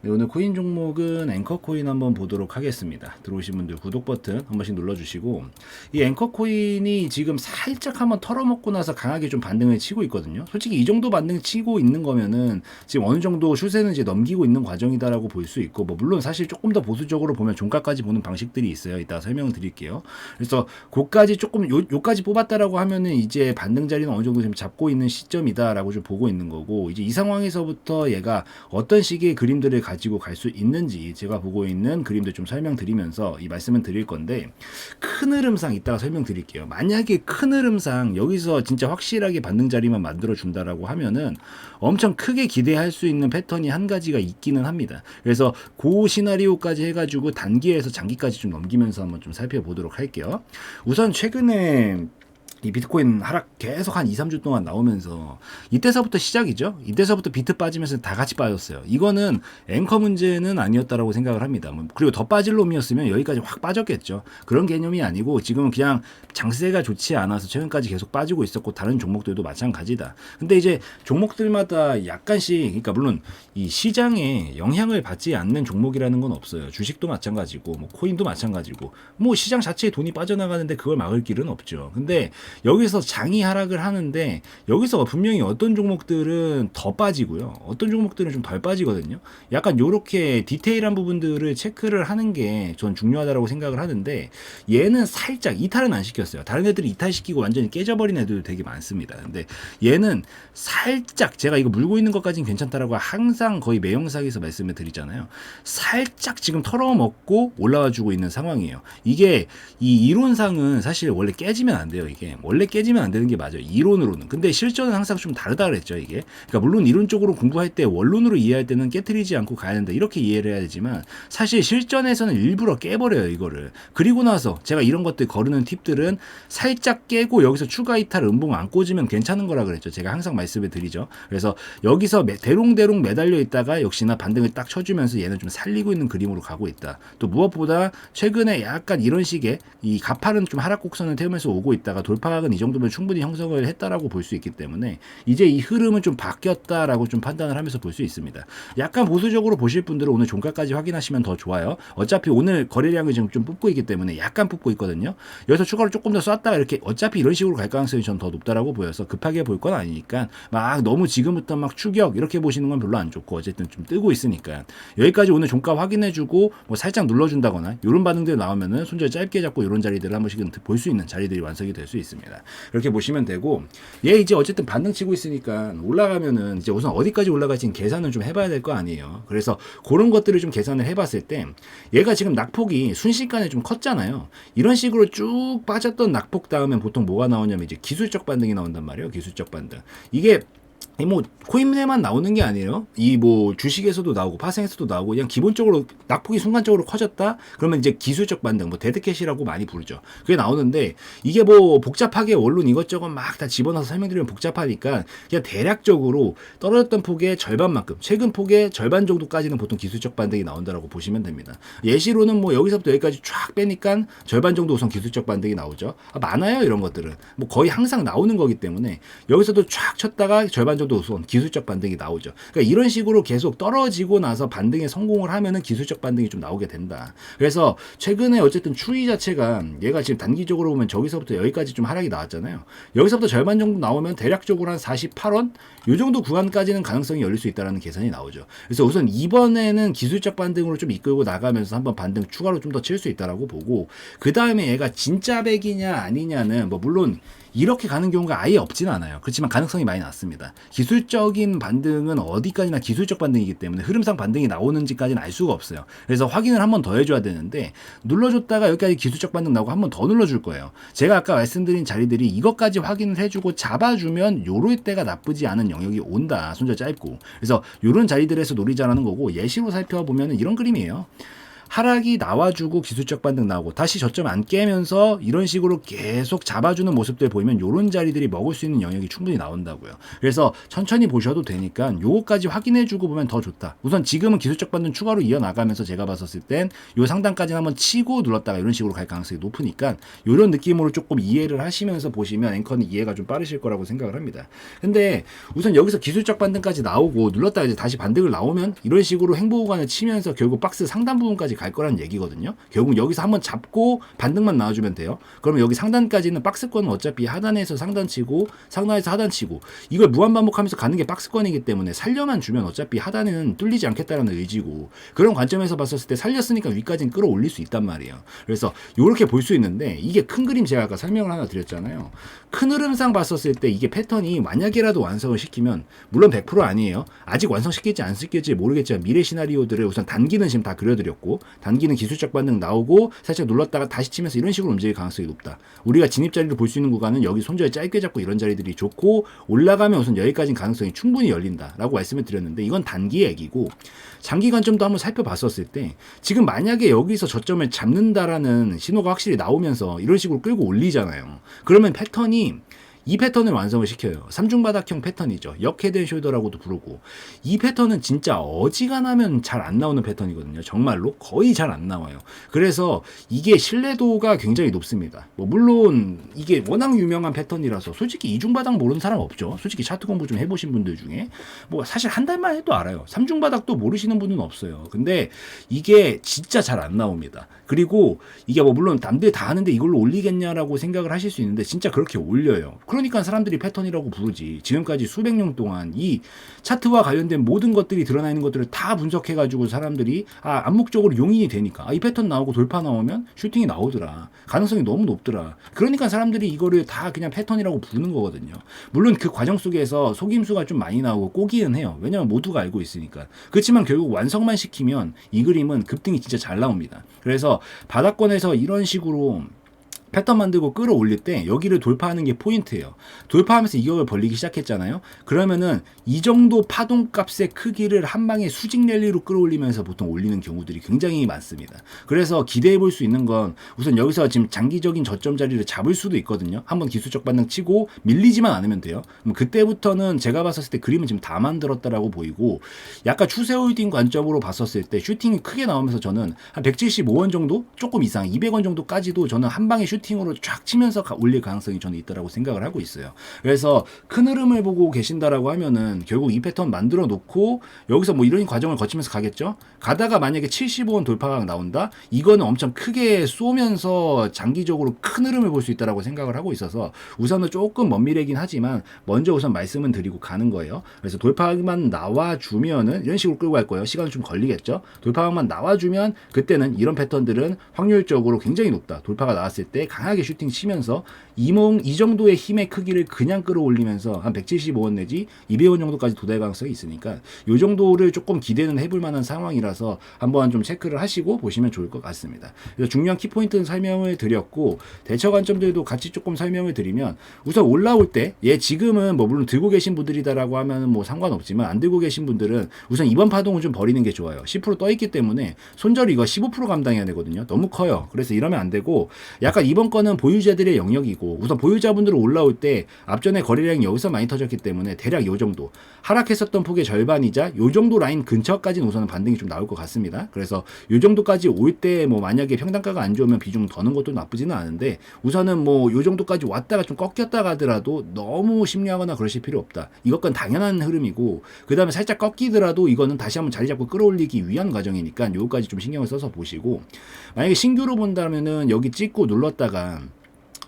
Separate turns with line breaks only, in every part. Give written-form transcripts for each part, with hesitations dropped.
네, 오늘 코인 종목은 앵커 코인 한번 보도록 하겠습니다. 들어오신 분들 구독 버튼 한 번씩 눌러주시고, 이 앵커 코인이 지금 살짝 한번 털어먹고 나서 강하게 좀 반등을 치고 있거든요. 솔직히 이 정도 반등 치고 있는 거면은 지금 어느 정도 슈세는 이제 넘기고 있는 과정이다라고 볼 수 있고, 뭐 물론 사실 조금 더 보수적으로 보면 종가까지 보는 방식들이 있어요. 이따 설명을 드릴게요. 그래서 고까지 조금 요까지 뽑았다라고 하면은 이제 반등 자리는 어느 정도 지금 잡고 있는 시점이다라고 좀 보고 있는 거고, 이제 이 상황에서부터 얘가 어떤 식의 그림들을 가지고 갈 수 있는지 제가 보고 있는 그림들 좀 설명드리면서 이 말씀을 드릴 건데, 큰 흐름상 이따가 설명드릴게요. 만약에 큰 흐름상 여기서 진짜 확실하게 반등 자리만 만들어 준다라고 하면은 엄청 크게 기대할 수 있는 패턴이 한 가지가 있기는 합니다. 그래서 그 시나리오까지 해가지고 단기에서 장기까지 좀 넘기면서 한번 좀 살펴보도록 할게요. 우선 최근에 이 비트코인 하락 계속 한 2, 3주 동안 나오면서 이때서부터 시작이죠. 이때서부터 비트 빠지면서 다 같이 빠졌어요. 이거는 앵커 문제는 아니었다라고 생각을 합니다. 그리고 더 빠질 놈이었으면 여기까지 확 빠졌겠죠. 그런 개념이 아니고 지금은 그냥 장세가 좋지 않아서 최근까지 계속 빠지고 있었고, 다른 종목들도 마찬가지다. 근데 이제 종목들마다 약간씩, 그러니까 물론 이 시장에 영향을 받지 않는 종목이라는 건 없어요. 주식도 마찬가지고 뭐 코인도 마찬가지고, 뭐 시장 자체에 돈이 빠져나가는데 그걸 막을 길은 없죠. 근데 여기서 장이 하락을 하는데 여기서 분명히 어떤 종목들은 더 빠지고요, 어떤 종목들은 좀 덜 빠지거든요. 약간 요렇게 디테일한 부분들을 체크를 하는 게 전 중요하다고 생각을 하는데, 얘는 살짝 이탈은 안 시켰어요. 다른 애들이 이탈시키고 완전히 깨져버린 애들도 되게 많습니다. 근데 얘는 살짝, 제가 이거 물고 있는 것까지는 괜찮다라고 항상 거의 매 영상에서 말씀을 드리잖아요. 살짝 지금 털어먹고 올라와주고 있는 상황이에요. 이게 이 이론상은 사실 원래 깨지면 안 돼요. 이게 원래 깨지면 안 되는 게 맞아요, 이론으로는. 근데 실전은 항상 좀 다르다 그랬죠. 이게 그러니까 물론 이론적으로 공부할 때 원론으로 이해할 때는 깨트리지 않고 가야 된다 이렇게 이해를 해야 되지만, 사실 실전에서는 일부러 깨버려요 이거를. 그리고 나서 제가 이런 것들 거르는 팁들은 살짝 깨고 여기서 추가 이탈 음봉 안 꽂으면 괜찮은 거라 그랬죠. 제가 항상 말씀을 드리죠. 그래서 여기서 대롱대롱 매달려 있다가 역시나 반등을 딱 쳐주면서 얘는 좀 살리고 있는 그림으로 가고 있다. 또 무엇보다 최근에 약간 이런 식의 이 가파른 좀 하락 곡선을 태우면서 오고 있다가 돌파각은 이 정도면 충분히 형성을 했다라고 볼 수 있기 때문에 이제 이 흐름은 좀 바뀌었다라고 좀 판단을 하면서 볼 수 있습니다. 약간 보수적으로 보실 분들은 오늘 종가까지 확인하시면 더 좋아요. 어차피 오늘 거래량을 지금 좀 뽑고 있기 때문에 약간 뽑고 있거든요. 여기서 추가로 조금 더 쐈다가 이렇게 어차피 이런 식으로 갈 가능성이 전 더 높다라고 보여서 급하게 볼 건 아니니까 막 너무 지금부터 막 추격 이렇게 보시는 건 별로 안 좋고, 어쨌든 좀 뜨고 있으니까 여기까지 오늘 종가 확인해주고 뭐 살짝 눌러준다거나 이런 반응들 나오면은 손절 짧게 잡고 이런 자리들을 한 번씩은 볼 수 있는 자리들이 완성이 될 수 있습니다. 그렇게 보시면 되고, 얘 이제 어쨌든 반등 치고 있으니까 올라가면은 이제 우선 어디까지 올라갈지 계산을 좀 해봐야 될 거 아니에요. 그래서 그런 것들을 좀 계산을 해봤을 때 얘가 지금 낙폭이 순식간에 좀 컸잖아요. 이런 식으로 쭉 빠졌던 낙폭 다음엔 보통 뭐가 나오냐면 이제 기술적 반등이 나온단 말이에요. 기술적 반등. 이게 뭐 코인에만 나오는 게 아니에요. 이 뭐 주식에서도 나오고 파생에서도 나오고, 그냥 기본적으로 낙폭이 순간적으로 커졌다 그러면 이제 기술적 반등, 뭐 데드캣이라고 많이 부르죠. 그게 나오는데, 이게 뭐 복잡하게 원론 이것저것 막 다 집어넣어서 설명드리면 복잡하니까 그냥 대략적으로 떨어졌던 폭의 절반만큼, 최근 폭의 절반 정도까지는 보통 기술적 반등이 나온다라고 보시면 됩니다. 예시로는 뭐 여기서부터 여기까지 쫙 빼니까 절반 정도 우선 기술적 반등이 나오죠. 많아요 이런 것들은. 뭐 거의 항상 나오는 거기 때문에 여기서도 쫙 쳤다가 절반 정도 우선 기술적 반등이 나오죠. 그러니까 이런 식으로 계속 떨어지고 나서 반등에 성공을 하면은 기술적 반등이 좀 나오게 된다. 그래서 최근에 어쨌든 추이 자체가 얘가 지금 단기적으로 보면 저기서부터 여기까지 좀 하락이 나왔잖아요. 여기서부터 절반 정도 나오면 대략적으로 한 48원 요 정도 구간까지는 가능성이 열릴 수 있다라는 계산이 나오죠. 그래서 우선 이번에는 기술적 반등으로 좀 이끌고 나가면서 한번 반등 추가로 좀 더 칠 수 있다라고 보고, 그 다음에 얘가 진짜 백이냐 아니냐는 뭐 물론 이렇게 가는 경우가 아예 없진 않아요. 그렇지만 가능성이 많이 낮습니다. 기술적인 반등은 어디까지나 기술적 반등이기 때문에 흐름상 반등이 나오는지까지는 알 수가 없어요. 그래서 확인을 한 번 더 해줘야 되는데, 눌러줬다가 여기까지 기술적 반등 나오고 한 번 더 눌러줄 거예요. 제가 아까 말씀드린 자리들이 이것까지 확인을 해주고 잡아주면 요럴 때가 나쁘지 않은 영역이 온다. 손절 짧고. 그래서 요런 자리들에서 노리자라는 거고, 예시로 살펴보면 이런 그림이에요. 하락이 나와주고 기술적 반등 나오고 다시 저점 안 깨면서 이런 식으로 계속 잡아주는 모습들 보이면 요런 자리들이 먹을 수 있는 영역이 충분히 나온다고요. 그래서 천천히 보셔도 되니까 요거까지 확인해주고 보면 더 좋다. 우선 지금은 기술적 반등 추가로 이어나가면서 제가 봤었을 땐 요 상단까지는 한번 치고 눌렀다가 이런 식으로 갈 가능성이 높으니까 요런 느낌으로 조금 이해를 하시면서 보시면 앵커는 이해가 좀 빠르실 거라고 생각을 합니다. 근데 우선 여기서 기술적 반등까지 나오고 눌렀다가 이제 다시 반등을 나오면 이런 식으로 행보 구간을 치면서 결국 박스 상단 부분까지 갈 거라는 얘기거든요. 결국 여기서 한번 잡고 반등만 나와주면 돼요. 그러면 여기 상단까지는 박스권은 어차피 하단에서 상단 치고 상단에서 하단 치고 이걸 무한 반복하면서 가는 게 박스권이기 때문에 살려만 주면 어차피 하단에는 뚫리지 않겠다라는 의지고 그런 관점에서 봤었을 때 살렸으니까 위까지는 끌어올릴 수 있단 말이에요. 그래서 이렇게 볼 수 있는데 이게 큰 그림 제가 아까 설명을 하나 드렸잖아요. 큰 흐름상 봤었을 때 이게 패턴이 만약에라도 완성을 시키면 물론 100% 아니에요. 아직 완성시킬지 안 시킬지 모르겠지만 미래 시나리오들을 우선 단기는 지금 다 그려드렸고 단기는 기술적 반등 나오고 살짝 눌렀다가 다시 치면서 이런 식으로 움직일 가능성이 높다. 우리가 진입 자리를 볼 수 있는 구간은 여기 손절 짧게 잡고 이런 자리들이 좋고 올라가면 우선 여기까지는 가능성이 충분히 열린다라고 말씀을 드렸는데 이건 단기 얘기고 장기 관점도 한번 살펴봤었을 때 지금 만약에 여기서 저점을 잡는다라는 신호가 확실히 나오면서 이런 식으로 끌고 올리잖아요. 그러면 패턴이 이 패턴을 완성을 시켜요. 삼중바닥형 패턴이죠. 역헤드앤숄더라고도 부르고 이 패턴은 진짜 어지간하면 잘 안 나오는 패턴이거든요. 정말로 거의 잘 안 나와요. 그래서 이게 신뢰도가 굉장히 높습니다. 뭐 물론 이게 워낙 유명한 패턴이라서 솔직히 이중바닥 모르는 사람 없죠. 솔직히 차트 공부 좀 해보신 분들 중에 뭐 사실 한 달만 해도 알아요. 삼중바닥도 모르시는 분은 없어요. 근데 이게 진짜 잘 안 나옵니다. 그리고 이게 뭐 물론 남들 다 하는데 이걸로 올리겠냐라고 생각을 하실 수 있는데 진짜 그렇게 올려요. 그러니까 사람들이 패턴이라고 부르지. 지금까지 수백 년 동안 이 차트와 관련된 모든 것들이 드러나 있는 것들을 다 분석해가지고 사람들이 암묵적으로 용인이 되니까 이 패턴 나오고 돌파 나오면 슈팅이 나오더라. 가능성이 너무 높더라. 그러니까 사람들이 이거를 다 그냥 패턴이라고 부르는 거거든요. 물론 그 과정 속에서 속임수가 좀 많이 나오고 꼬기는 해요. 왜냐면 모두가 알고 있으니까. 그렇지만 결국 완성만 시키면 이 그림은 급등이 진짜 잘 나옵니다. 그래서 바닥권에서 이런 식으로 패턴 만들고 끌어올릴 때 여기를 돌파하는 게 포인트예요. 돌파하면서 이격을 벌리기 시작했잖아요. 그러면은 이 정도 파동값의 크기를 한 방에 수직 랠리로 끌어올리면서 보통 올리는 경우들이 굉장히 많습니다. 그래서 기대해 볼 수 있는 건 우선 여기서 지금 장기적인 저점 자리를 잡을 수도 있거든요. 한번 기술적 반등 치고 밀리지만 않으면 돼요. 그럼 그때부터는 제가 봤었을 때 그림은 지금 다 만들었다라고 보이고 약간 추세 홀딩 관점으로 봤었을 때 슈팅이 크게 나오면서 저는 한 175원 정도 조금 이상 200원 정도까지도 저는 한 방에 슈팅으로 쫙 치면서 올릴 가능성이 저는 있다라고 생각을 하고 있어요. 그래서 큰 흐름을 보고 계신다라고 하면은 결국 이 패턴 만들어 놓고 여기서 뭐 이런 과정을 거치면서 가겠죠. 가다가 만약에 75원 돌파가 나온다. 이거는 엄청 크게 쏘면서 장기적으로 큰 흐름을 볼 수 있다라고 생각을 하고 있어서 우선은 조금 먼 미래긴 하지만 먼저 우선 말씀은 드리고 가는 거예요. 그래서 돌파만 나와주면은 이런 식으로 끌고 갈 거예요. 시간은 좀 걸리겠죠. 돌파만 나와주면 그때는 이런 패턴들은 확률적으로 굉장히 높다. 돌파가 나왔을 때 강하게 슈팅 치면서 이 정도의 힘의 크기를 그냥 끌어올리면서 한 175원 내지 200원 정도까지 도달 가능성이 있으니까 이 정도를 조금 기대는 해볼 만한 상황이라서 한번 좀 체크를 하시고 보시면 좋을 것 같습니다. 그래서 중요한 키포인트는 설명을 드렸고 대처 관점들도 같이 조금 설명을 드리면 우선 올라올 때 지금은 뭐 물론 들고 계신 분들이다라고 하면 뭐 상관없지만 안 들고 계신 분들은 우선 이번 파동을 좀 버리는 게 좋아요. 10% 떠있기 때문에 손절이 이거 15% 감당해야 되거든요. 너무 커요. 그래서 이러면 안 되고 약간 이번 거는 보유자들의 영역이고 우선 보유자분들은 올라올 때 앞전에 거래량이 여기서 많이 터졌기 때문에 대략 요 정도 하락했었던 폭의 절반이자 요 정도 라인 근처까지는 우선은 반등이 좀 나올 것 같습니다. 그래서 요 정도까지 올 때 뭐 만약에 평단가가 안 좋으면 비중 더는 것도 나쁘지는 않은데 우선은 뭐 요 정도까지 왔다가 좀 꺾였다가 하더라도 너무 심리하거나 그러실 필요 없다. 이것건 당연한 흐름이고 그 다음에 살짝 꺾이더라도 이거는 다시 한번 자리 잡고 끌어올리기 위한 과정이니까 요거까지 좀 신경을 써서 보시고 만약에 신규로 본다면은 여기 찍고 눌렀다가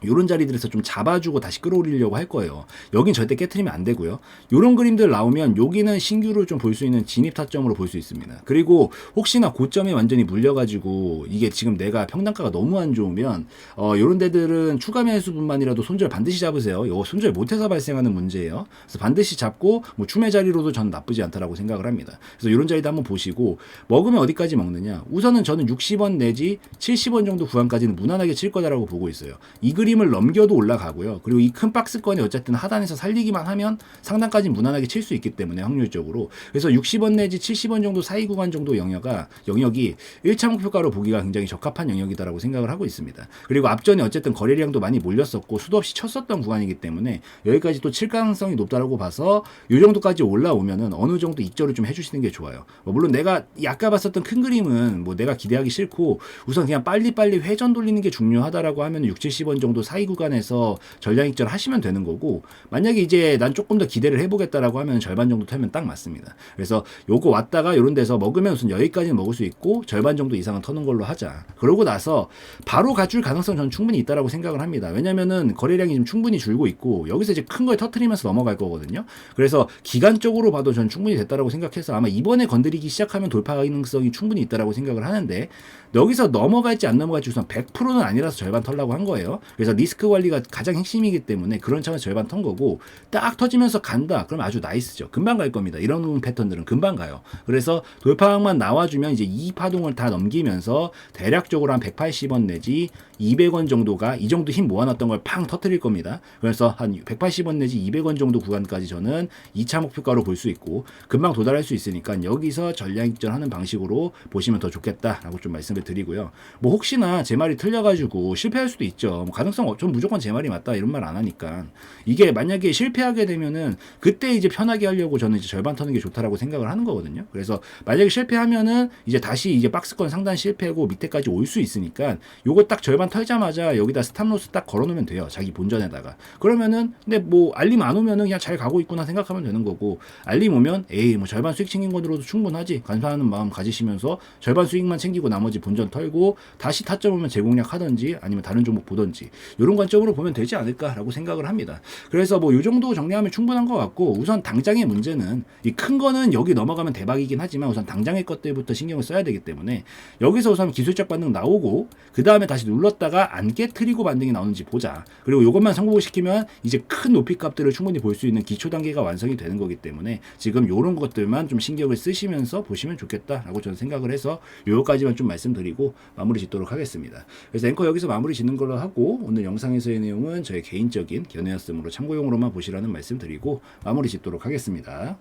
요런 자리들에서 좀 잡아주고 다시 끌어올리려고 할 거예요. 여긴 절대 깨트리면 안 되고요. 요런 그림들 나오면 여기는 신규를 좀 볼 수 있는 진입 타점으로 볼 수 있습니다. 그리고 혹시나 고점에 완전히 물려가지고 이게 지금 내가 평단가가 너무 안 좋으면 요런 데들은 추가 매수분만이라도 손절 반드시 잡으세요. 이거 손절 못해서 발생하는 문제예요. 그래서 반드시 잡고 뭐 추매 자리로도 저는 나쁘지 않다라고 생각을 합니다. 그래서 요런 자리도 한번 보시고 먹으면 어디까지 먹느냐. 우선은 저는 60원 내지 70원 정도 구간까지는 무난하게 칠 거다라고 보고 있어요. 이 그림 그림을 넘겨도 올라가고요. 그리고 이 큰 박스권이 어쨌든 하단에서 살리기만 하면 상단까지 무난하게 칠 수 있기 때문에 확률적으로. 그래서 60원 내지 70원 정도 사이 구간 정도 영역이 1차 목표가로 보기가 굉장히 적합한 영역이다라고 생각을 하고 있습니다. 그리고 앞전에 어쨌든 거래량도 많이 몰렸었고 수도 없이 쳤었던 구간이기 때문에 여기까지 또 칠 가능성이 높다라고 봐서 이 정도까지 올라오면은 어느 정도 입절을 좀 해주시는 게 좋아요. 물론 내가 아까 봤었던 큰 그림은 뭐 내가 기대하기 싫고 우선 그냥 빨리빨리 회전 돌리는 게 중요하다라고 하면 6, 70원 정도 사이 구간에서 전량 입절 하시면 되는 거고, 만약에 이제 난 조금 더 기대를 해보겠다라고 하면 절반 정도 타면 딱 맞습니다. 그래서 요거 왔다가 요런 데서 먹으면 우선 여기까지는 먹을 수 있고 절반 정도 이상은 터는 걸로 하자. 그러고 나서 바로 가줄 가능성 저는 충분히 있다라고 생각을 합니다. 왜냐면은 거래량이 좀 충분히 줄고 있고 여기서 이제 큰 걸 터트리면서 넘어갈 거거든요. 그래서 기간적으로 봐도 저는 충분히 됐다라고 생각해서 아마 이번에 건드리기 시작하면 돌파 가능성이 충분히 있다라고 생각을 하는데, 여기서 넘어갈지 안 넘어갈지 우선 100%는 아니라서 절반 털라고 한 거예요. 그래서 리스크 관리가 가장 핵심이기 때문에 그런 차원에서 절반 턴 거고, 딱 터지면서 간다. 그럼 아주 나이스죠. 금방 갈 겁니다. 이런 패턴들은 금방 가요. 그래서 돌파항만 나와주면 이제 이 파동을 다 넘기면서 대략적으로 한 180원 내지 200원 정도가 이 정도 힘 모아놨던 걸 팡 터뜨릴 겁니다. 그래서 한 180원 내지 200원 정도 구간까지 저는 2차 목표가로 볼 수 있고 금방 도달할 수 있으니까 여기서 전량 입절하는 방식으로 보시면 더 좋겠다라고 좀 말씀을 드리고요. 뭐 혹시나 제 말이 틀려가지고 실패할 수도 있죠. 뭐 가능성 전 무조건 제 말이 맞다 이런 말 안 하니까, 이게 만약에 실패하게 되면은 그때 이제 편하게 하려고 저는 이제 절반 터는 게 좋다라고 생각을 하는 거거든요. 그래서 만약에 실패하면은 이제 다시 이제 박스권 상단 실패하고 밑에까지 올 수 있으니까 요거 딱 절반 털자마자 여기다 스탑로스 딱 걸어놓으면 돼요. 자기 본전에다가. 그러면은 근데 뭐 알림 안 오면은 그냥 잘 가고 있구나 생각하면 되는 거고, 알림 오면 에이 뭐 절반 수익 챙긴 것으로도 충분하지 감사하는 마음 가지시면서 절반 수익만 챙기고 나머지 본전 털고 다시 타점 오면 재공략 하든지 아니면 다른 종목 보든지 이런 관점으로 보면 되지 않을까라고 생각을 합니다. 그래서 뭐 이 정도 정리하면 충분한 것 같고, 우선 당장의 문제는 이 큰 거는 여기 넘어가면 대박이긴 하지만 우선 당장의 것들부터 신경을 써야 되기 때문에 여기서 우선 기술적 반등 나오고 그 다음에 다시 눌렀다가 안 깨트리고 반등이 나오는지 보자. 그리고 이것만 성공시키면 이제 큰 높이 값들을 충분히 볼 수 있는 기초 단계가 완성이 되는 거기 때문에 지금 이런 것들만 좀 신경을 쓰시면서 보시면 좋겠다라고 저는 생각을 해서 요거까지만 좀 말씀드리고 마무리 짓도록 하겠습니다. 그래서 앵커 여기서 마무리 짓는 걸로 하고, 오늘 영상에서의 내용은 저의 개인적인 견해였으므로 참고용으로만 보시라는 말씀 드리고 마무리 짓도록 하겠습니다.